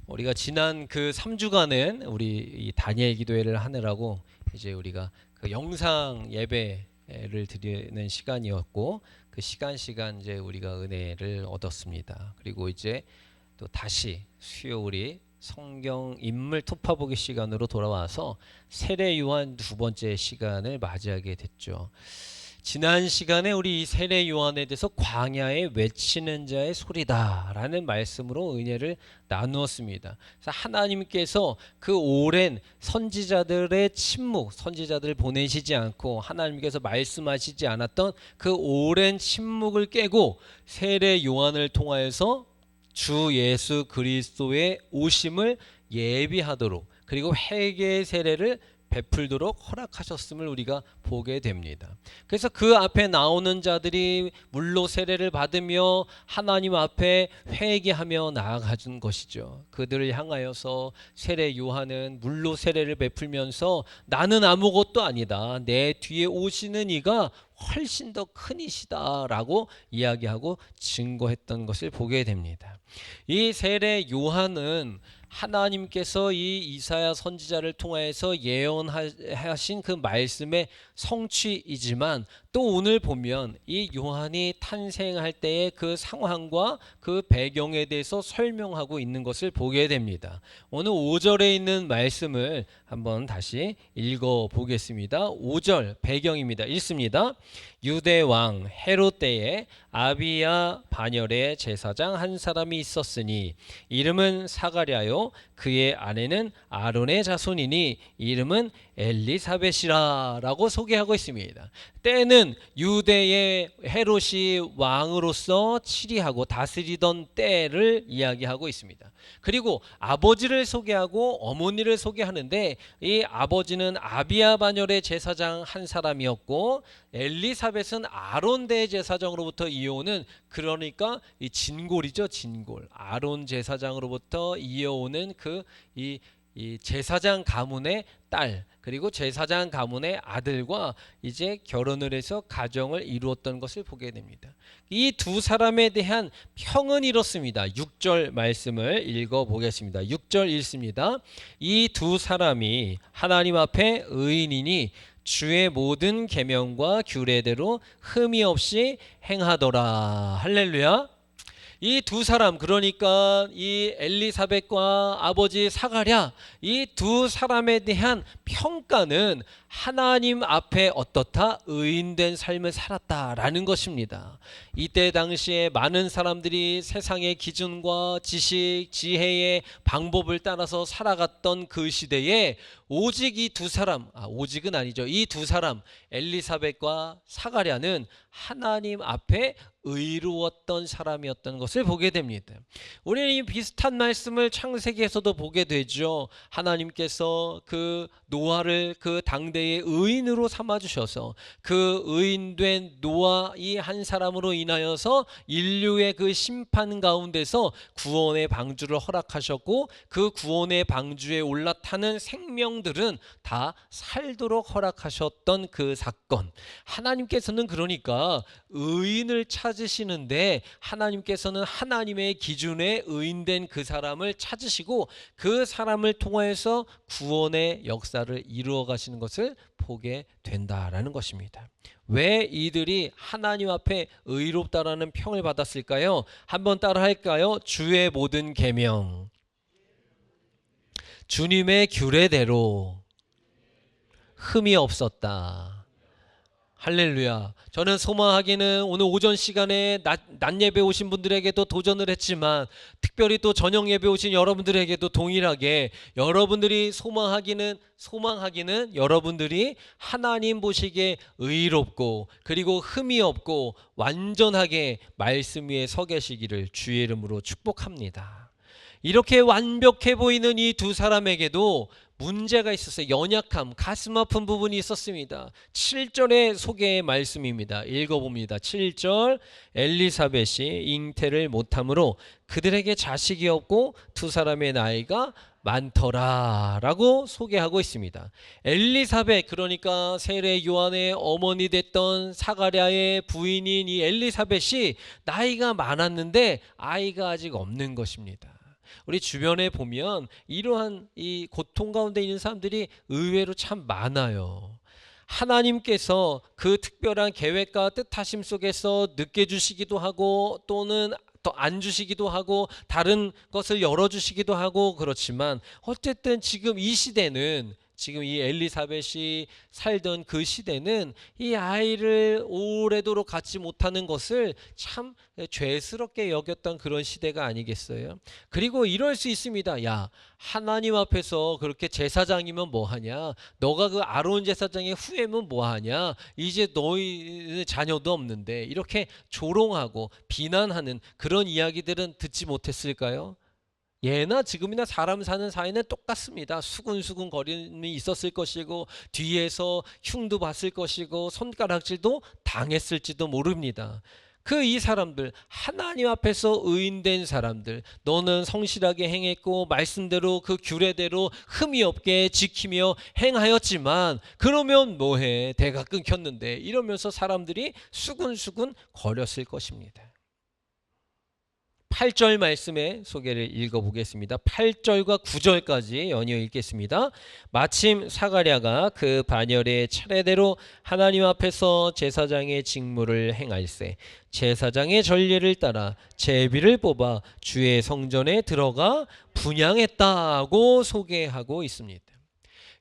우리가 지난 그 3주간은 우리 이 다니엘 기도회를 하느라고 이제 우리가 그 영상 예배를 드리는 시간이었고, 그 시간 이제 우리가 은혜를 얻었습니다. 그리고 이제 또 다시 수요 우리 성경 인물 토파보기 시간으로 돌아와서 세례 요한 두 번째 시간을 맞이하게 됐죠. 지난 시간에 우리 이 세례 요한에 대해서 광야에 외치는 자의 소리다라는 말씀으로 은혜를 나누었습니다. 그래서 하나님께서 그 오랜 선지자들의 침묵, 선지자들을 보내시지 않고 하나님께서 말씀하시지 않았던 그 오랜 침묵을 깨고 세례 요한을 통하여서 주 예수 그리스도의 오심을 예비하도록, 그리고 회개의 세례를 베풀도록 허락하셨음을 우리가 보게 됩니다. 그래서 그 앞에 나오는 자들이 물로 세례를 받으며 하나님 앞에 회개하며 나아가는 것이죠. 그들을 향하여서 세례 요한은 물로 세례를 베풀면서 나는 아무것도 아니다, 내 뒤에 오시는 이가 훨씬 더 큰 이시다라고 이야기하고 증거했던 것을 보게 됩니다. 이 세례 요한은 하나님께서 이 이사야 선지자를 통해서 예언하신 그 말씀의 성취이지만, 또 오늘 보면 이 요한이 탄생할 때의 그 상황과 그 배경에 대해서 설명하고 있는 것을 보게 됩니다. 오늘 5절에 있는 말씀을 한번 다시 읽어 보겠습니다. 5절 배경입니다. 읽습니다. 유대 왕 헤롯 때에 아비야 반열의 제사장 한 사람이 있었으니 이름은 사가랴요, 그의 아내는 아론의 자손이니 이름은 엘리사벳이라라고 소개하고 있습니다. 때는 유대의 헤롯이 왕으로서 치리하고 다스리던 때를 이야기하고 있습니다. 그리고 아버지를 소개하고 어머니를 소개하는데, 이 아버지는 아비야 반열의 제사장 한 사람이었고 엘리사벳은 아론 대제사장으로부터 이어오는, 그러니까 이 진골이죠, 진골. 아론 제사장으로부터 이어오는 이 제사장 가문의 딸, 그리고 제사장 가문의 아들과 이제 결혼을 해서 가정을 이루었던 것을 보게 됩니다. 이 두 사람에 대한 평은 이렇습니다. 6절 말씀을 읽어 보겠습니다. 6절 읽습니다. 이 두 사람이 하나님 앞에 의인이니 주의 모든 계명과 규례대로 흠이 없이 행하더라. 할렐루야. 이 두 사람, 그러니까 이 엘리사벳과 아버지 사가랴, 이 두 사람에 대한 평가는 하나님 앞에 어떻다? 의인된 삶을 살았다라는 것입니다. 이때 당시에 많은 사람들이 세상의 기준과 지식, 지혜의 방법을 따라서 살아갔던 그 시대에 오직 이 두 사람, 오직은 아니죠, 이 두 사람 엘리사벳과 사가랴는 하나님 앞에 의로웠던 사람이었던 것을 보게 됩니다. 우리는 이 비슷한 말씀을 창세기에서도 보게 되죠. 하나님께서 그 노아를 그 당대의 의인으로 삼아주셔서 그 의인된 노아 이 한 사람으로 인하여서 인류의 그 심판 가운데서 구원의 방주를 허락하셨고, 그 구원의 방주에 올라타는 생명들은 다 살도록 허락하셨던 그 사건. 하나님께서는 그러니까 의인을 찾으시는데, 하나님께서는 하나님의 기준에 의인된 그 사람을 찾으시고 그 사람을 통해서 구원의 역사를 이루어 가시는 것을 보게 된다라는 것입니다. 왜 이들이 하나님 앞에 의롭다라는 평을 받았을까요? 한번 따라 할까요? 주의 모든 계명, 주님의 규례대로 흠이 없었다. 할렐루야. 저는 소망하기는 오늘 오전 시간에 낮 예배 오신 분들에게도 도전을 했지만, 특별히 또 저녁 예배 오신 여러분들에게도 동일하게 여러분들이 소망하기는 여러분들이 하나님 보시기에 의롭고 그리고 흠이 없고 완전하게 말씀 위에 서 계시기를 주의 이름으로 축복합니다. 이렇게 완벽해 보이는 이 두 사람에게도 문제가 있었어요. 연약함, 가슴 아픈 부분이 있었습니다. 7절의 소개의 말씀입니다. 읽어봅니다. 7절, 엘리사벳이 잉태를 못함으로 그들에게 자식이 없고 두 사람의 나이가 많더라 라고 소개하고 있습니다. 엘리사벳, 그러니까 세례 요한의 어머니 됐던 사가랴의 부인인 이 엘리사벳이 나이가 많았는데 아이가 아직 없는 것입니다. 우리 주변에 보면 이러한 이 고통 가운데 있는 사람들이 의외로 참 많아요. 하나님께서 그 특별한 계획과 뜻하심 속에서 늦게 주시기도 하고 또는 또 안 주시기도 하고 다른 것을 열어주시기도 하고 그렇지만 어쨌든 지금 이 시대는 지금 이 엘리사벳이 살던 그 시대는 이 아이를 오래도록 갖지 못하는 것을 참 죄스럽게 여겼던 그런 시대가 아니겠어요? 그리고 이럴 수 있습니다. 야, 하나님 앞에서 그렇게 제사장이면 뭐하냐? 너가 그 아론 제사장의 후예면 뭐하냐? 이제 너희 자녀도 없는데 이렇게 조롱하고 비난하는 그런 이야기들은 듣지 못했을까요? 예나 지금이나 사람 사는 사이는 똑같습니다. 수근수근 거림이 있었을 것이고 뒤에서 흉도 봤을 것이고 손가락질도 당했을지도 모릅니다. 그 이 사람들 하나님 앞에서 의인된 사람들 너는 성실하게 행했고 말씀대로 그 규례대로 흠이 없게 지키며 행하였지만 그러면 뭐해 대가 끊겼는데 이러면서 사람들이 수근수근 거렸을 것입니다. 8절 말씀의 소개를 읽어보겠습니다. 8절과 9절까지 연이어 읽겠습니다. 마침 사가랴가 그 반열의 차례대로 하나님 앞에서 제사장의 직무를 행할세 제사장의 전례를 따라 제비를 뽑아 주의 성전에 들어가 분향했다고 소개하고 있습니다.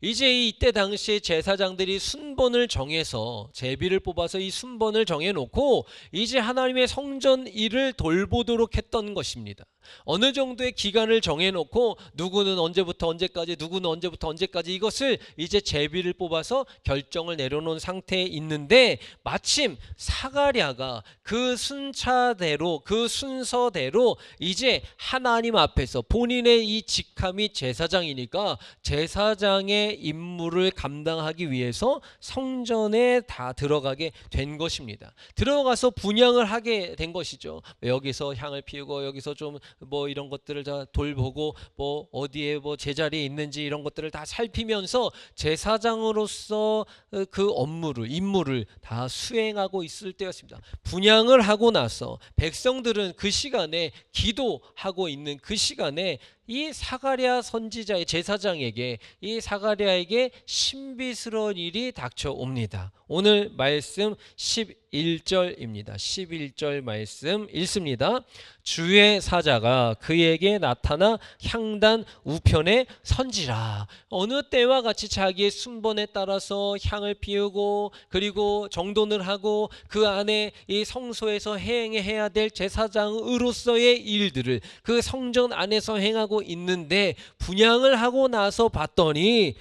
이제 이때 당시에 제사장들이 순번을 정해서 제비를 뽑아서 이 순번을 정해놓고 이제 하나님의 성전 일을 돌보도록 했던 것입니다. 어느 정도의 기간을 정해놓고 누구는 언제부터 언제까지 누구는 언제부터 언제까지 이것을 이제 제비를 뽑아서 결정을 내려놓은 상태에 있는데 마침 사가랴가 그 순차대로 그 순서대로 이제 하나님 앞에서 본인의 이 직함이 제사장이니까 제사장의 임무를 감당하기 위해서 성전에 다 들어가게 된 것입니다. 들어가서 분향을 하게 된 것이죠. 여기서 향을 피우고 여기서 좀 뭐 이런 것들을 다 돌보고 뭐 어디에 뭐 제자리에 있는지 이런 것들을 다 살피면서 제사장으로서 그 업무를 임무를 다 수행하고 있을 때였습니다. 분향을 하고 나서 백성들은 그 시간에 기도하고 있는 그 시간에 이 사가랴 선지자의 제사장에게 이 사가랴에게 신비스러운 일이 닥쳐옵니다. 오늘 말씀 11절입니다. 11절 말씀 읽습니다. 주의 사자가 그에게 나타나 향단 우편에 선지라. 어느 때와 같이 자기의 순번에 따라서 향을 피우고 그리고 정돈을 하고 그 안에 이 성소에서 행해야 될 제사장으로서의 일들을 그 성전 안에서 행하고 있는데 분향을 하고 나서 봤더니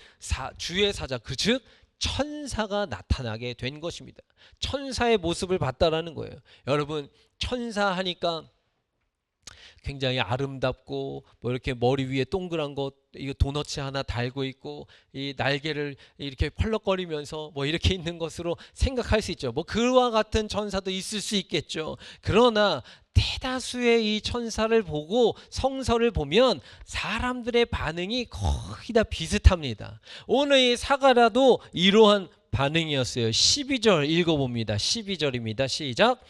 주의 사자 즉 천사가 나타나게 된 것입니다. 천사의 모습을 봤다라는 거예요. 여러분 천사 하니까 굉장히 아름답고 뭐 이렇게 머리 위에 동그란 것 이거 도너츠 하나 달고 있고 이 날개를 이렇게 펄럭거리면서 뭐 이렇게 있는 것으로 생각할 수 있죠. 뭐 그와 같은 천사도 있을 수 있겠죠. 그러나 대다수의 이 천사를 보고 성서를 보면 사람들의 반응이 거의 다 비슷합니다. 오늘 이 사가랴도 이러한 반응이었어요. 12절 읽어봅니다. 12절입니다. 시작.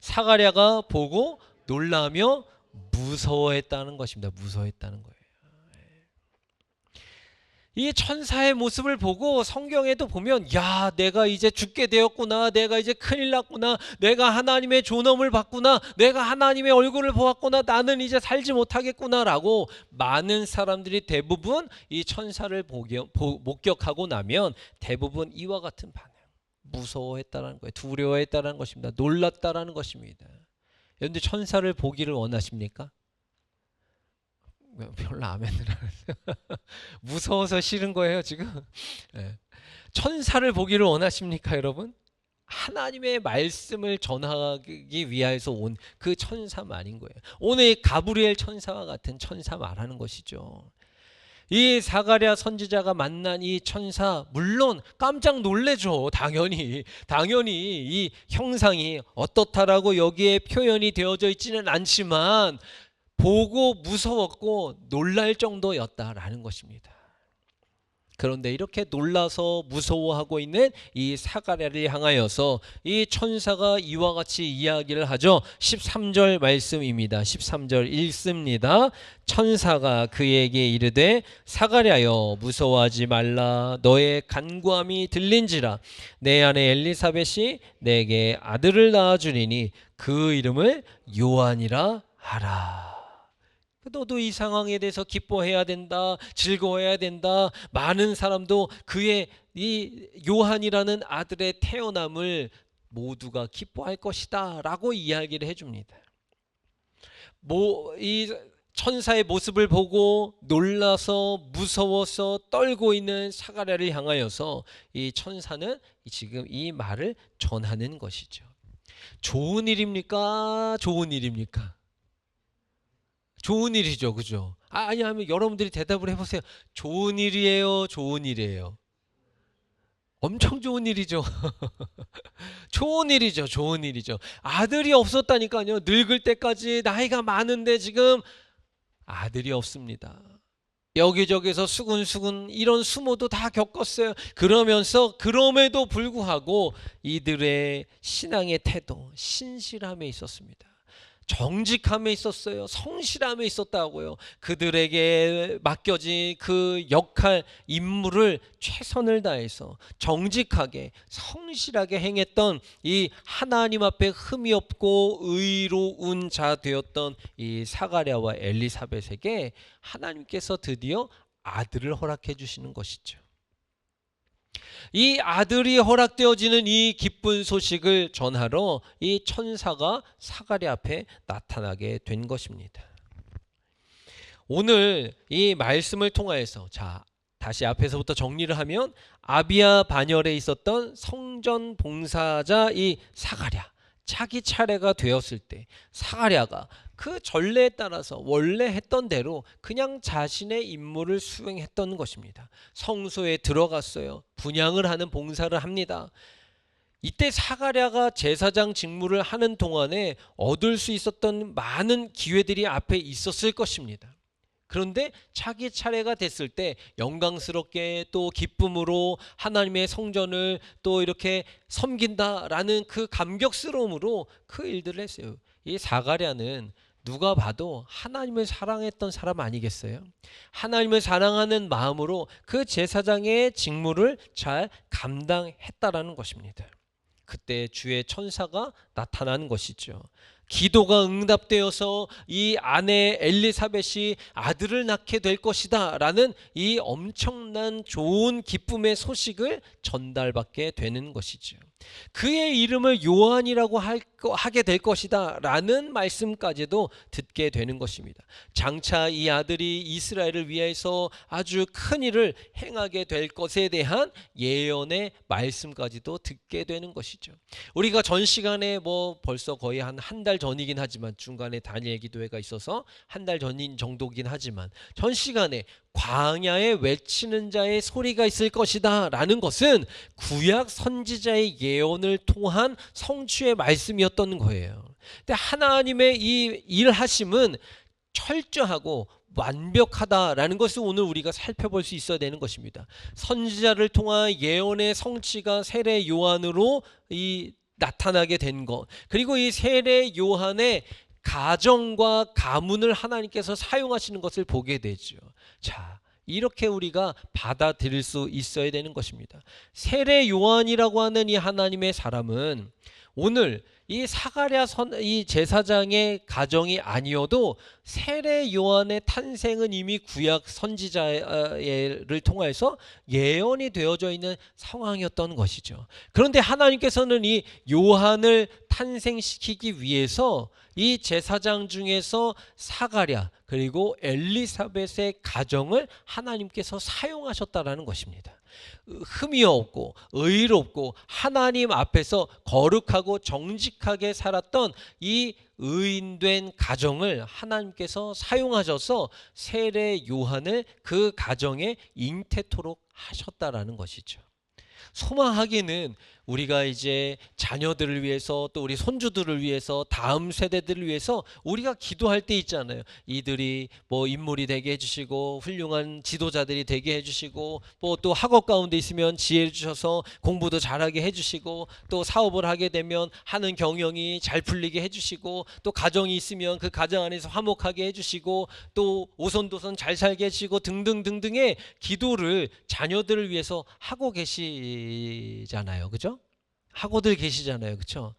사가랴가 보고 놀라며 무서워했다는 것입니다. 무서워했다는 거예요. 이 천사의 모습을 보고 성경에도 보면 야 내가 이제 죽게 되었구나 내가 이제 큰일 났구나 내가 하나님의 존엄을 받구나 내가 하나님의 얼굴을 보았구나 나는 이제 살지 못하겠구나 라고 많은 사람들이 대부분 이 천사를 목격하고 나면 대부분 이와 같은 반응 무서워했다는 거예요. 두려워했다는 것입니다. 놀랐다는 것입니다. 그런데 천사를 보기를 원하십니까? 별로 아멘을 안 해요. 무서워서 싫은 거예요 지금. 네. 천사를 보기를 원하십니까 여러분? 하나님의 말씀을 전하기 위해서 온 그 천사만인 거예요. 오늘 가브리엘 천사와 같은 천사 말하는 것이죠. 이 사가랴 선지자가 만난 이 천사 물론 깜짝 놀래죠. 당연히 이 형상이 어떻다라고 여기에 표현이 되어져 있지는 않지만 보고 무서웠고 놀랄 정도였다라는 것입니다. 그런데 이렇게 놀라서 무서워하고 있는 이 사가랴를 향하여서 이 천사가 이와 같이 이야기를 하죠. 13절 말씀입니다. 13절 읽습니다. 천사가 그에게 이르되 사가랴여 무서워하지 말라. 너의 간구함이 들린지라. 내 아내 엘리사벳이 내게 아들을 낳아주리니 그 이름을 요한이라 하라. 너도 이 상황에 대해서 기뻐해야 된다, 즐거워해야 된다. 많은 사람도 그의 이 요한이라는 아들의 태어남을 모두가 기뻐할 것이다 라고 이야기를 해줍니다. 이 천사의 모습을 보고 놀라서 무서워서 떨고 있는 사가랴를 향하여서 이 천사는 지금 이 말을 전하는 것이죠. 좋은 일입니까? 좋은 일입니까? 좋은 일이죠, 그죠? 아니 하면 여러분들이 대답을 해보세요. 좋은 일이에요, 좋은 일이에요? 엄청 좋은 일이죠. 좋은 일이죠, 좋은 일이죠. 아들이 없었다니까요. 늙을 때까지 나이가 많은데 지금 아들이 없습니다. 여기저기서 수군수군 이런 수모도 다 겪었어요. 그러면서 그럼에도 불구하고 이들의 신앙의 태도, 신실함에 있었습니다. 정직함에 있었어요. 성실함에 있었다고요. 그들에게 맡겨진 그 역할, 임무를 최선을 다해서 정직하게 성실하게 행했던 이 하나님 앞에 흠이 없고 의로운 자 되었던 이 사가랴와 엘리사벳에게 하나님께서 드디어 아들을 허락해 주시는 것이죠. 이 아들이 허락되어지는 이 기쁜 소식을 전하러 이 천사가 사가랴 앞에 나타나게 된 것입니다. 오늘 이 말씀을 통하여서 다시 앞에서부터 정리를 하면 아비야 반열에 있었던 성전 봉사자 이 사가랴, 자기 차례가 되었을 때 사가랴가 그 전례에 따라서 원래 했던 대로 그냥 자신의 임무를 수행했던 것입니다. 성소에 들어갔어요. 분향을 하는 봉사를 합니다. 이때 사가랴가 제사장 직무를 하는 동안에 얻을 수 있었던 많은 기회들이 앞에 있었을 것입니다. 그런데 자기 차례가 됐을 때 영광스럽게 또 기쁨으로 하나님의 성전을 또 이렇게 섬긴다라는 그 감격스러움으로 그 일들을 했어요. 이 사가랴는 누가 봐도 하나님을 사랑했던 사람 아니겠어요? 하나님을 사랑하는 마음으로 그 제사장의 직무를 잘 감당했다라는 것입니다. 그때 주의 천사가 나타난 것이죠. 기도가 응답되어서 이 아내 엘리사벳이 아들을 낳게 될 것이다 라는 이 엄청난 좋은 기쁨의 소식을 전달받게 되는 것이죠. 그의 이름을 요한이라고 하게 될 것이다 라는 말씀까지도 듣게 되는 것입니다. 장차 이 아들이 이스라엘을 위해서 아주 큰 일을 행하게 될 것에 대한 예언의 말씀까지도 듣게 되는 것이죠. 우리가 전 시간에 벌써 거의 한 달 전이긴 하지만 중간에 다니엘 기도회가 있어서 한 달 전인 정도긴 하지만 전 시간에 광야에 외치는 자의 소리가 있을 것이다 라는 것은 구약 선지자의 예언을 통한 성취의 말씀이었던 거예요. 근데 하나님의 이 일하심은 철저하고 완벽하다라는 것을 오늘 우리가 살펴볼 수 있어야 되는 것입니다. 선지자를 통한 예언의 성취가 세례 요한으로 나타나게 된 것, 그리고 이 세례 요한의 가정과 가문을 하나님께서 사용하시는 것을 보게 되죠. 이렇게 우리가 받아들일 수 있어야 되는 것입니다. 세례 요한이라고 하는 이 하나님의 사람은 오늘 이 사가랴 이 제사장의 가정이 아니어도 세례 요한의 탄생은 이미 구약 선지자를 통해서 예언이 되어져 있는 상황이었던 것이죠. 그런데 하나님께서는 이 요한을 탄생시키기 위해서 이 제사장 중에서 사가랴 그리고 엘리사벳의 가정을 하나님께서 사용하셨다라는 것입니다. 흠이 없고 의롭고 하나님 앞에서 거룩하고 정직하게 살았던 이 의인된 가정을 하나님께서 사용하셔서 세례 요한을 그 가정에 잉태토록 하셨다라는 것이죠. 소망하기는 우리가 이제 자녀들을 위해서 또 우리 손주들을 위해서 다음 세대들을 위해서 우리가 기도할 때 있잖아요. 이들이 뭐 인물이 되게 해주시고 훌륭한 지도자들이 되게 해주시고 뭐 또 학업 가운데 있으면 지혜를 주셔서 공부도 잘하게 해주시고 또 사업을 하게 되면 하는 경영이 잘 풀리게 해주시고 또 가정이 있으면 그 가정 안에서 화목하게 해주시고 또 오손도손 잘 살게 해주시고 등등등등의 기도를 자녀들을 위해서 하고 계시잖아요. 그죠? 하고들 계시잖아요. 그렇죠?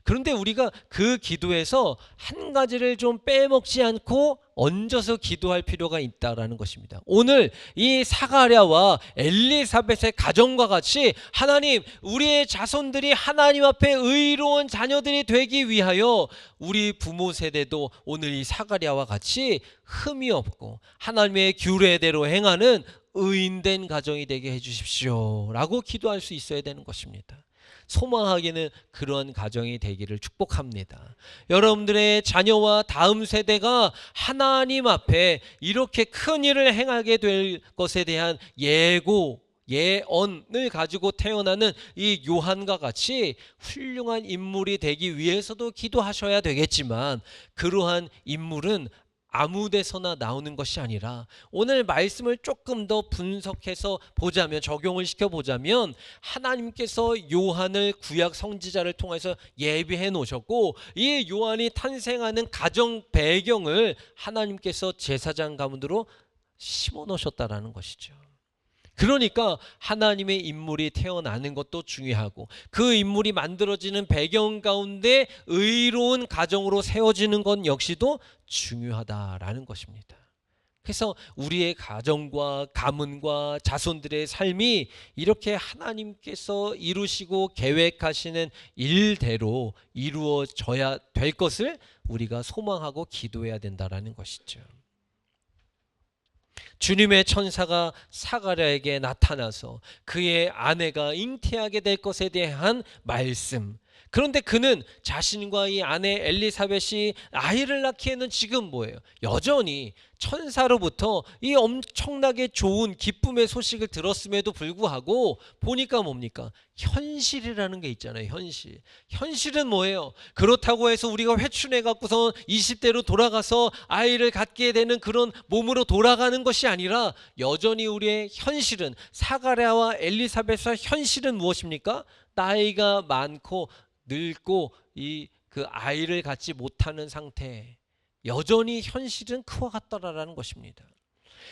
그런데 우리가 그 기도에서 한 가지를 좀 빼먹지 않고 얹어서 기도할 필요가 있다라는 것입니다. 오늘 이 사가랴와 엘리사벳의 가정과 같이 하나님, 우리의 자손들이 하나님 앞에 의로운 자녀들이 되기 위하여 우리 부모 세대도 오늘 이 사가랴와 같이 흠이 없고 하나님의 규례대로 행하는 의인된 가정이 되게 해주십시오 라고 기도할 수 있어야 되는 것입니다. 소망하기는 그런 가정이 되기를 축복합니다. 여러분들의 자녀와 다음 세대가 하나님 앞에 이렇게 큰 일을 행하게 될 것에 대한 예언을 가지고 태어나는 이 요한과 같이 훌륭한 인물이 되기 위해서도 기도하셔야 되겠지만, 그러한 인물은 아무 데서나 나오는 것이 아니라 오늘 말씀을 조금 더 분석해서 보자면, 적용을 시켜보자면, 하나님께서 요한을 구약 선지자를 통해서 예비해 놓으셨고 이 요한이 탄생하는 가정 배경을 하나님께서 제사장 가문으로 심어 놓으셨다라는 것이죠. 그러니까 하나님의 인물이 태어나는 것도 중요하고 그 인물이 만들어지는 배경 가운데 의로운 가정으로 세워지는 것 역시도 중요하다라는 것입니다. 그래서 우리의 가정과 가문과 자손들의 삶이 이렇게 하나님께서 이루시고 계획하시는 일대로 이루어져야 될 것을 우리가 소망하고 기도해야 된다라는 것이죠. 주님의 천사가 사가랴에게 나타나서 그의 아내가 잉태하게 될 것에 대한 말씀. 그런데 그는 자신과 이 아내 엘리사벳이 아이를 낳기에는 지금 뭐예요? 여전히 천사로부터 이 엄청나게 좋은 기쁨의 소식을 들었음에도 불구하고 보니까 뭡니까? 현실이라는 게 있잖아요. 현실은 뭐예요? 그렇다고 해서 우리가 회춘해 갖고서 20대로 돌아가서 아이를 갖게 되는 그런 몸으로 돌아가는 것이 아니라 여전히 우리의 현실은, 사가랴와 엘리사벳의 현실은 무엇입니까? 나이가 많고 늙고 그 아이를 갖지 못하는 상태, 여전히 현실은 그와 같다라는 것입니다.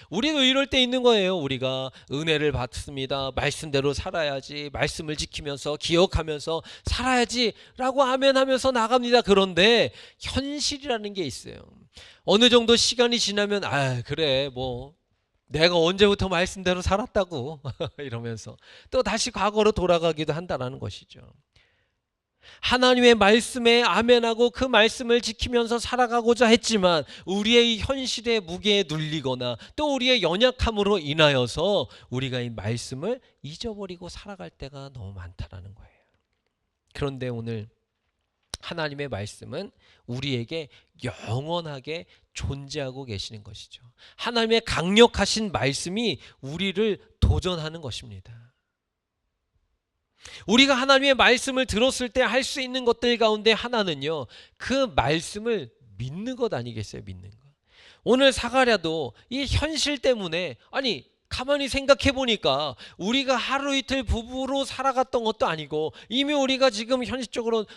우리도 이럴 때 있는 거예요. 우리가 은혜를 받습니다. 말씀대로 살아야지, 말씀을 지키면서 기억하면서 살아야지 라고 아멘하면서 나갑니다. 그런데 현실이라는 게 있어요. 어느 정도 시간이 지나면 그래 뭐 내가 언제부터 말씀대로 살았다고 이러면서 또 다시 과거로 돌아가기도 한다는 것이죠. 하나님의 말씀에 아멘하고 그 말씀을 지키면서 살아가고자 했지만 우리의 현실의 무게에 눌리거나 또 우리의 연약함으로 인하여서 우리가 이 말씀을 잊어버리고 살아갈 때가 너무 많다라는 거예요. 그런데 오늘 하나님의 말씀은 우리에게 영원하게 존재하고 계시는 것이죠. 하나님의 강력하신 말씀이 우리를 도전하는 것입니다. 우리가 하나님의 말씀을 들었을 때 할 수 있는 것들 가운데 하나는요, 그 말씀을 믿는 것 아니겠어요? 믿는 것. 오늘 사가랴도 이 현실 때문에, 가만히 생각해 보니까 우리가 하루 이틀 부부로 살아갔던 것도 아니고 이미 우리가 지금 현실적으로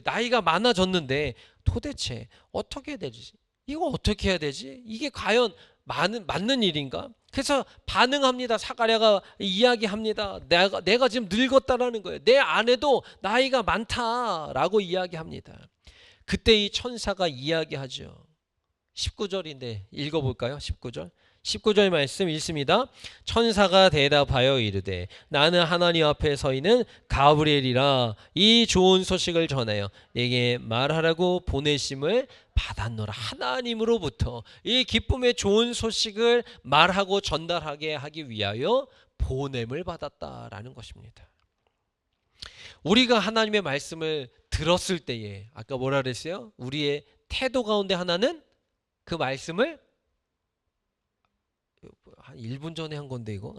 나이가 많아졌는데 도대체 어떻게 해야 되지? 이거 어떻게 해야 되지? 이게 과연 맞는 일인가? 그래서 반응합니다. 사가랴가 이야기합니다. 내가 지금 늙었다라는 거예요. 내 아내도 나이가 많다라고 이야기합니다. 그때 이 천사가 이야기하죠. 19절인데 읽어볼까요? 19절 말씀 읽습니다. 천사가 대답하여 이르되 나는 하나님 앞에 서 있는 가브리엘이라 이 좋은 소식을 전하여 내게 말하라고 보내심을 받았노라. 하나님으로부터 이 기쁨의 좋은 소식을 말하고 전달하게 하기 위하여 보냄을 받았다라는 것입니다. 우리가 하나님의 말씀을 들었을 때에 아까 뭐라 그랬어요? 우리의 태도 가운데 하나는 그 말씀을 한 1분 전에 한 건데 이거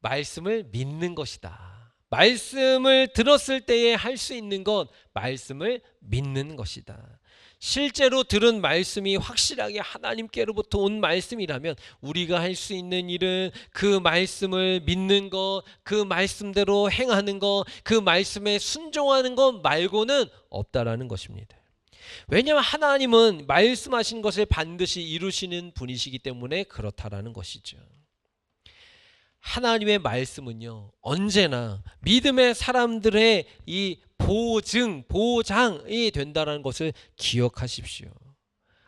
말씀을 믿는 것이다. 말씀을 들었을 때에 할 수 있는 건 말씀을 믿는 것이다. 실제로 들은 말씀이 확실하게 하나님께로부터 온 말씀이라면 우리가 할 수 있는 일은 그 말씀을 믿는 것, 그 말씀대로 행하는 것, 그 말씀에 순종하는 것 말고는 없다라는 것입니다. 왜냐하면 하나님은 말씀하신 것을 반드시 이루시는 분이시기 때문에 그렇다라는 것이죠. 하나님의 말씀은요, 언제나 믿음의 사람들의 이 보장이 된다는 것을 기억하십시오.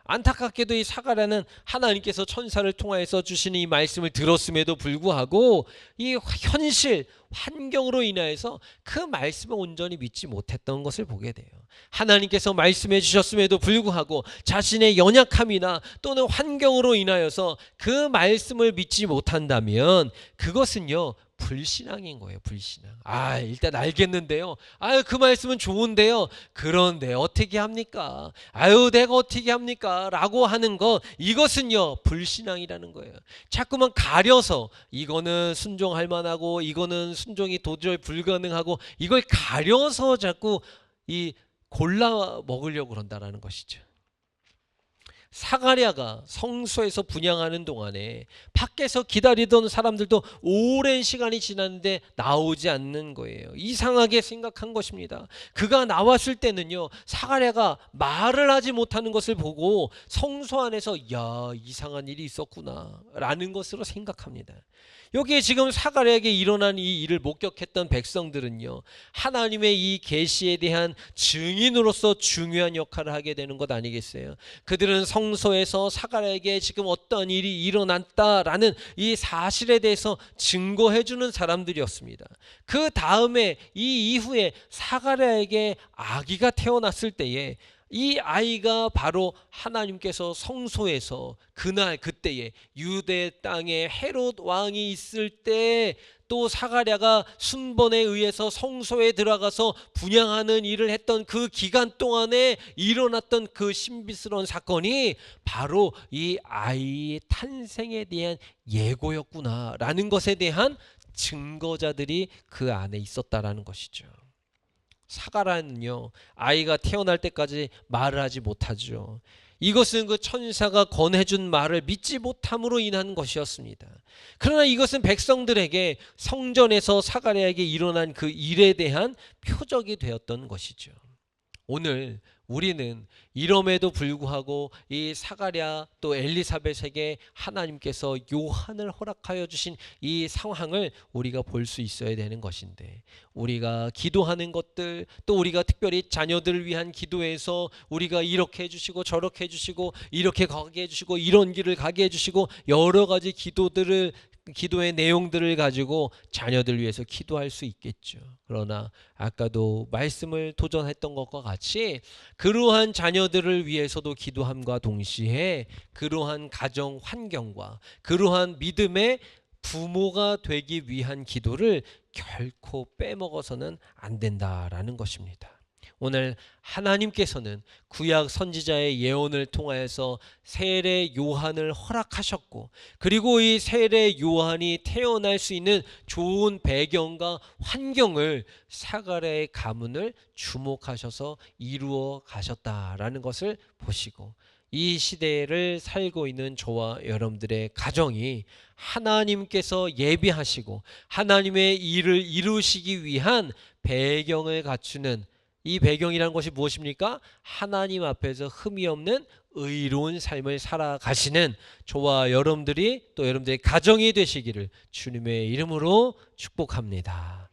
안타깝게도 이 사가랴는 하나님께서 천사를 통하여서 주시는 이 말씀을 들었음에도 불구하고 이 현실 환경으로 인하여서 그 말씀을 온전히 믿지 못했던 것을 보게 돼요. 하나님께서 말씀해 주셨음에도 불구하고 자신의 연약함이나 또는 환경으로 인하여서 그 말씀을 믿지 못한다면 그것은요, 불신앙인 거예요. 불신앙. 일단 알겠는데요. 그 말씀은 좋은데요. 그런데 어떻게 합니까? 내가 어떻게 합니까? 라고 하는 것, 이것은요, 불신앙이라는 거예요. 자꾸만 가려서 이거는 순종할 만하고 이거는 순종이 도저히 불가능하고 이걸 가려서 자꾸 골라 먹으려고 그런다라는 것이죠. 사가랴가 성소에서 분향하는 동안에 밖에서 기다리던 사람들도 오랜 시간이 지났는데 나오지 않는 거예요. 이상하게 생각한 것입니다. 그가 나왔을 때는요, 사가랴가 말을 하지 못하는 것을 보고 성소 안에서 이상한 일이 있었구나 라는 것으로 생각합니다. 여기에 지금 사가랴에게 일어난 이 일을 목격했던 백성들은요, 하나님의 이 계시에 대한 증인으로서 중요한 역할을 하게 되는 것 아니겠어요? 그들은 성소에서 사가랴에게 지금 어떤 일이 일어났다라는 이 사실에 대해서 증거해주는 사람들이었습니다. 그 다음에 이 이후에 사가랴에게 아기가 태어났을 때에 이 아이가 바로 하나님께서 성소에서 그때에 유대 땅에 헤롯 왕이 있을 때 또 사가랴가 순번에 의해서 성소에 들어가서 분향하는 일을 했던 그 기간 동안에 일어났던 그 신비스러운 사건이 바로 이 아이의 탄생에 대한 예고였구나라는 것에 대한 증거자들이 그 안에 있었다라는 것이죠. 사가랴는요, 아이가 태어날 때까지 말을 하지 못하죠. 이것은 그 천사가 권해준 말을 믿지 못함으로 인한 것이었습니다. 그러나 이것은 백성들에게 성전에서 사가랴에게 일어난 그 일에 대한 표적이 되었던 것이죠. 오늘 우리는 이럼에도 불구하고 이 사가랴 또 엘리사벳에게 하나님께서 요한을 허락하여 주신 이 상황을 우리가 볼 수 있어야 되는 것인데, 우리가 기도하는 것들, 또 우리가 특별히 자녀들을 위한 기도에서 우리가 이렇게 해주시고 저렇게 해주시고 이렇게 가게 해주시고 이런 길을 가게 해주시고 여러 가지 기도의 내용들을 가지고 자녀들 위해서 기도할 수 있겠죠. 그러나 아까도 말씀을 도전했던 것과 같이 그러한 자녀들을 위해서도 기도함과 동시에 그러한 가정 환경과 그러한 믿음의 부모가 되기 위한 기도를 결코 빼먹어서는 안 된다라는 것입니다. 오늘 하나님께서는 구약 선지자의 예언을 통하여서 세례 요한을 허락하셨고, 그리고 이 세례 요한이 태어날 수 있는 좋은 배경과 환경을 사가랴의 가문을 주목하셔서 이루어 가셨다라는 것을 보시고, 이 시대를 살고 있는 저와 여러분들의 가정이 하나님께서 예비하시고 하나님의 일을 이루시기 위한 배경을 갖추는, 이 배경이라는 것이 무엇입니까? 하나님 앞에서 흠이 없는 의로운 삶을 살아가시는 저와 여러분들이, 또 여러분들의 가정이 되시기를 주님의 이름으로 축복합니다.